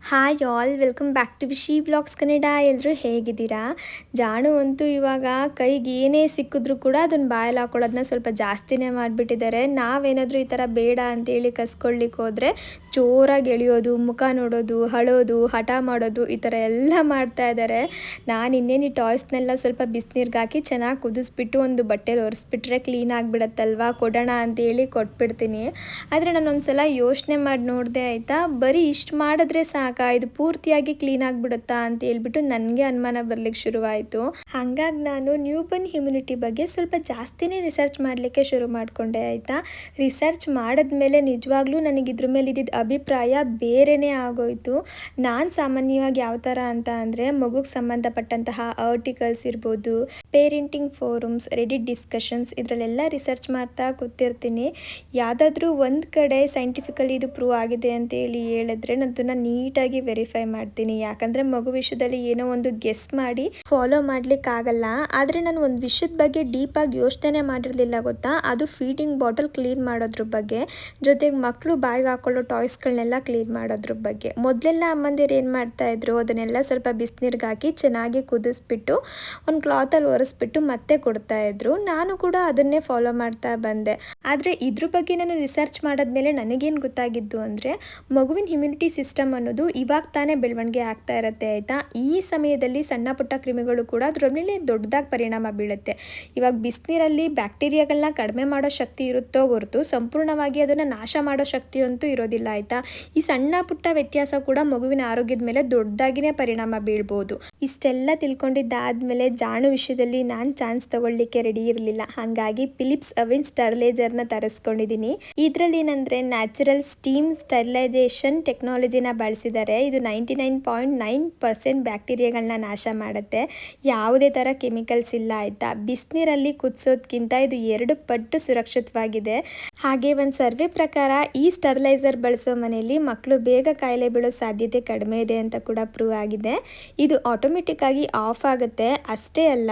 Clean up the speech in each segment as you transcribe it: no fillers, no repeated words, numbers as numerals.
Hi all welcome back to Vishi blogs Kannada. ಎಲ್ಲರೂ ಹೇಗಿದ್ದೀರಾ? ಜಾಣು ಅಂತೂ ಇವಾಗ ಕೈಗೆ ಏನೇ ಸಿಕ್ಕಿದ್ರೂ ಕೂಡ ಅದನ್ನು ಬಾಯಲ್ಲಿ ಹಾಕೊಳ್ಳೋದನ್ನ ಸ್ವಲ್ಪ ಜಾಸ್ತಿನೇ ಮಾಡಿಬಿಟ್ಟಿದ್ದಾರೆ. ನಾವೇನಾದರೂ ಈ ಥರ ಬೇಡ ಅಂತೇಳಿ ಕಸ್ಕೊಳ್ಳಿಕ್ಕೆ ಹೋದರೆ ಜೋರಾಗಿ ಎಳೆಯೋದು, ಮುಖ ನೋಡೋದು, ಅಳೋದು, ಹಠ ಮಾಡೋದು ಈ ಥರ ಎಲ್ಲ ಮಾಡ್ತಾ ಇದ್ದಾರೆ. ನಾನು ಇನ್ನೇನು ಈ ಟಾಯ್ಸ್ನೆಲ್ಲ ಸ್ವಲ್ಪ ಬಿಸಿನೀರಿಗೆ ಹಾಕಿ ಚೆನ್ನಾಗಿ ಕುದಿಸ್ಬಿಟ್ಟು ಒಂದು ಬಟ್ಟೆಲಿ ಒರೆಸ್ಬಿಟ್ರೆ ಕ್ಲೀನ್ ಆಗಿಬಿಡತ್ತಲ್ವ, ಕೊಡೋಣ ಅಂತೇಳಿ ಕೊಟ್ಬಿಡ್ತೀನಿ. ಆದರೆ ನಾನು ಒಂದು ಸಲ ಯೋಚನೆ ಮಾಡಿ ನೋಡಿದೆ ಆಯಿತಾ, ಬರೀ ಇಷ್ಟು ಮಾಡಿದ್ರೆ ಸಾಕು, ಇದು ಪೂರ್ತಿಯಾಗಿ ಕ್ಲೀನ್ ಆಗಿಬಿಡುತ್ತಾ ಅಂತ ಹೇಳ್ಬಿಟ್ಟು ನನಗೆ ಅನುಮಾನ ಬರ್ಲಿಕ್ಕೆ ಶುರುವಾಯಿತು. ಹಾಗಾಗಿ ನಾನು ನ್ಯೂಬರ್ನ್ ಇಮ್ಯುನಿಟಿ ಬಗ್ಗೆ ಸ್ವಲ್ಪ ಜಾಸ್ತಿನೇ ರಿಸರ್ಚ್ ಮಾಡಲಿಕ್ಕೆ ಶುರು ಮಾಡಿಕೊಂಡೆ ಆಯಿತಾ. ರಿಸರ್ಚ್ ಮಾಡಿದ್ಮೇಲೆ ನಿಜವಾಗ್ಲೂ ನನಗೆ ಇದ್ರ ಮೇಲೆ ಇದ್ದಿದ್ದ ಅಭಿಪ್ರಾಯ ಬೇರೆಯೇ ಆಗೋಯಿತು. ನಾನು ಸಾಮಾನ್ಯವಾಗಿ ಯಾವ ಥರ ಅಂತ ಅಂದರೆ, ಮಗುಗೆ ಸಂಬಂಧಪಟ್ಟಂತಹ ಆರ್ಟಿಕಲ್ಸ್ ಇರ್ಬೋದು, ಪೇರೆಂಟಿಂಗ್ ಫೋರಮ್ಸ್, ರೆಡಿಟ್ ಡಿಸ್ಕಷನ್ಸ್ ಇದರಲ್ಲೆಲ್ಲ ರಿಸರ್ಚ್ ಮಾಡ್ತಾ ಕೂತಿರ್ತೀನಿ. ಯಾವುದಾದ್ರೂ ಒಂದು ಕಡೆ ಸೈಂಟಿಫಿಕಲಿ ಇದು ಪ್ರೂವ್ ಆಗಿದೆ ಅಂತೇಳಿ ಹೇಳಿದ್ರೆ ನಾನು ಅದನ್ನು ನೀಟಾಗಿ ವೆರಿಫೈ ಮಾಡ್ತೀನಿ. ಯಾಕಂದರೆ ಮಗು ವಿಷಯದಲ್ಲಿ ಏನೋ ಒಂದು ಗೆಸ್ ಮಾಡಿ ಫಾಲೋ ಮಾಡಲಿಕ್ಕಾಗಲ್ಲ. ಆದರೆ ನಾನು ಒಂದು ವಿಷಯದ ಬಗ್ಗೆ ಡೀಪಾಗಿ ಯೋಚನೆ ಮಾಡಿರಲಿಲ್ಲ ಗೊತ್ತಾ, ಅದು ಫೀಡಿಂಗ್ ಬಾಟಲ್ ಕ್ಲೀನ್ ಮಾಡೋದ್ರ ಬಗ್ಗೆ, ಜೊತೆಗೆ ಮಕ್ಕಳು ಬಾಯಿಗೆ ಹಾಕೊಳ್ಳೋ ಟಾಯ್ಸ್ಗಳನ್ನೆಲ್ಲ ಕ್ಲೀನ್ ಮಾಡೋದ್ರ ಬಗ್ಗೆ. ಮೊದಲೆಲ್ಲ ಅಮ್ಮಂದಿರು ಏನು ಮಾಡ್ತಾಯಿದ್ರು, ಅದನ್ನೆಲ್ಲ ಸ್ವಲ್ಪ ಬಿಸಿನೀರಿಗೆ ಹಾಕಿ ಚೆನ್ನಾಗಿ ಕುದಿಸ್ಬಿಟ್ಟು ಒಂದು ಕ್ಲಾತಲ್ಲಿ ಒರೆಸ್ಬಿಟ್ಟು ಮತ್ತೆ ಕೊಡ್ತಾಯಿದ್ರು. ನಾನು ಕೂಡ ಅದನ್ನೇ ಫಾಲೋ ಮಾಡ್ತಾ ಬಂದೆ. ಆದರೆ ಇದ್ರ ಬಗ್ಗೆ ನಾನು ರಿಸರ್ಚ್ ಮಾಡಿದ್ಮೇಲೆ ನನಗೇನು ಗೊತ್ತಾಗಿದ್ದು ಅಂದರೆ, ಮಗುವಿನ ಇಮ್ಯುನಿಟಿ ಸಿಸ್ಟಮ್ ಅನ್ನೋದು ಇವಾಗ ತಾನೇ ಬೆಳವಣಿಗೆ ಆಗ್ತಾ ಇರುತ್ತೆ ಆಯಿತಾ. ಈ ಸಮಯದಲ್ಲಿ ಸಣ್ಣ ಪುಟ್ಟ ಕ್ರಿಮಿಗಳು ಕೂಡ ಅದರ ಮೇಲೆ ದೊಡ್ಡದಾಗಿ ಪರಿಣಾಮ ಬೀಳುತ್ತೆ. ಇವಾಗ ಬಿಸಿನೀರಲ್ಲಿ ಬ್ಯಾಕ್ಟೀರಿಯಾಗಳನ್ನ ಕಡಿಮೆ ಮಾಡೋ ಶಕ್ತಿ ಇರುತ್ತೋ ಹೊರತು ಸಂಪೂರ್ಣವಾಗಿ ಅದನ್ನು ನಾಶ ಮಾಡೋ ಶಕ್ತಿ ಅಂತೂ ಇರೋದಿಲ್ಲ ಆಯಿತಾ. ಈ ಸಣ್ಣ ಪುಟ್ಟ ವ್ಯತ್ಯಾಸ ಕೂಡ ಮಗುವಿನ ಆರೋಗ್ಯದ ಮೇಲೆ ದೊಡ್ಡದಾಗಿನೇ ಪರಿಣಾಮ ಬೀಳ್ಬೋದು. ಇಷ್ಟೆಲ್ಲ ತಿಳ್ಕೊಂಡಿದ್ದಾದಮೇಲೆ ಜಾಣು ವಿಷಯದಲ್ಲಿ ನಾನು ಚಾನ್ಸ್ ತಗೊಳ್ಳಿಕ್ಕೆ ರೆಡಿ ಇರಲಿಲ್ಲ. ಹಾಗಾಗಿ ಫಿಲಿಪ್ಸ್ ಅವನ್ ಸ್ಟರ್ಲೈಸರ್ನ ತರಿಸ್ಕೊಂಡಿದ್ದೀನಿ. ಇದರಲ್ಲಿ ಏನಂದರೆ ನ್ಯಾಚುರಲ್ ಸ್ಟೀಮ್ ಸ್ಟರ್ಲೈಸೇಷನ್ ಟೆಕ್ನಾಲಜಿನ ಬಳಸಿದ್ದಾರೆ. ಇದು 99.9% ಬ್ಯಾಕ್ಟೀರಿಯಾಗಳನ್ನ ನಾಶ ಮಾಡುತ್ತೆ. ಯಾವುದೇ ಥರ ಕೆಮಿಕಲ್ಸ್ ಇಲ್ಲ ಆಯಿತಾ. ಬಿಸಿನೀರಲ್ಲಿ ಕುದಿಸೋದ್ಕಿಂತ ಇದು 2 ಪಟ್ಟು ಸುರಕ್ಷಿತವಾಗಿದೆ. ಹಾಗೆ ಒಂದು ಸರ್ವೆ ಪ್ರಕಾರ ಈ ಸ್ಟರ್ಲೈಸರ್ ಬಳಸೋ ಮನೆಯಲ್ಲಿ ಮಕ್ಕಳು ಬೇಗ ಕಾಯಿಲೆ ಬೀಳೋ ಸಾಧ್ಯತೆ ಕಡಿಮೆ ಇದೆ ಅಂತ ಕೂಡ ಪ್ರೂವ್ ಆಗಿದೆ. ಇದು ಆಟೋಮೆಟಿಕ್ ಆಗಿ ಆಫ್ ಆಗುತ್ತೆ. ಅಷ್ಟೇ ಅಲ್ಲ,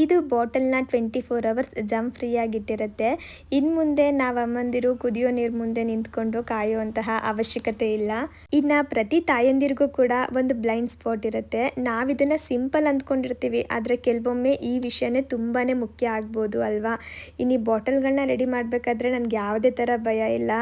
ಇದು ಬಾಟಲ್ನ 24 hours ಜಮ್ ಫ್ರೀ ಆಗಿಟ್ಟಿರುತ್ತೆ. ಇನ್ನು ಮುಂದೆ ನಾವು ಅಮ್ಮಂದಿರು ಕುದಿಯೋ ನೀರು ಮುಂದೆ ನಿಂತ್ಕೊಂಡು ಕಾಯುವಂತಹ ಅವಶ್ಯಕತೆ ಇಲ್ಲ. ಇನ್ನು ಪ್ರತಿ ತಾಯಂದಿರಿಗೂ ಕೂಡ ಒಂದು ಬ್ಲೈಂಡ್ ಸ್ಪಾಟ್ ಇರುತ್ತೆ. ನಾವಿದನ್ನು ಸಿಂಪಲ್ ಅಂದ್ಕೊಂಡಿರ್ತೀವಿ, ಆದರೆ ಕೆಲವೊಮ್ಮೆ ಈ ವಿಷಯನೇ ತುಂಬಾ ಮುಖ್ಯ ಆಗ್ಬೋದು ಅಲ್ವಾ. ಇನ್ನು ಈ ಬಾಟಲ್ಗಳನ್ನ ರೆಡಿ ಮಾಡಬೇಕಾದ್ರೆ ನನಗೆ ಯಾವುದೇ ಥರ ಭಯ ಇಲ್ಲ.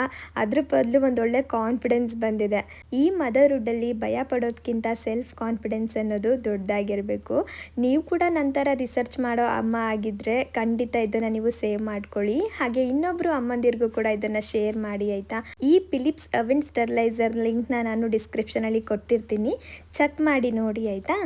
ಅದ್ರ ಬದಲು ಒಂದೊಳ್ಳೆ ಕಾನ್ಫಿಡೆನ್ಸ್ ಬಂದಿದೆ. ಈ ಮದರ್ಹುಡ್ಡಲ್ಲಿ ಭಯ ಪಡೋದಕ್ಕಿಂತ ಸೆಲ್ಫ್ ಕಾನ್ಫಿಡೆನ್ಸ್ ಅನ್ನೋದು ದೊಡ್ಡದಾಗಿರಬೇಕು. ನೀವು ಕೂಡ ನಂತರ ರಿಸರ್ಚ್ ಮಾಡೋ ಅಮ್ಮ ಆಗಿದ್ದರೆ ಖಂಡಿತ ಇದನ್ನು ನೀವು ಸೇವ್ ಮಾಡ್ಕೊಳ್ಳಿ. ಹಾಗೆ ಇನ್ನೊಬ್ಬರು ಅಮ್ಮಂದಿರಿಗೂ ಕೂಡ ಇದನ್ನು ಶೇರ್ ಮಾಡಿ ಆಯಿತಾ. ಈ ಫಿಲಿಪ್ಸ್ ಅವನ್ ಸ್ಟರ್ಲೈಸರ್ ಲಿಂಕ್ನ ನಾನು ಡಿಸ್ಕ್ರಿಪ್ಷನಲ್ಲಿ ಕೊಟ್ಟಿರ್ತೀನಿ, ಚೆಕ್ ಮಾಡಿ ನೋಡಿ ಆಯಿತಾ.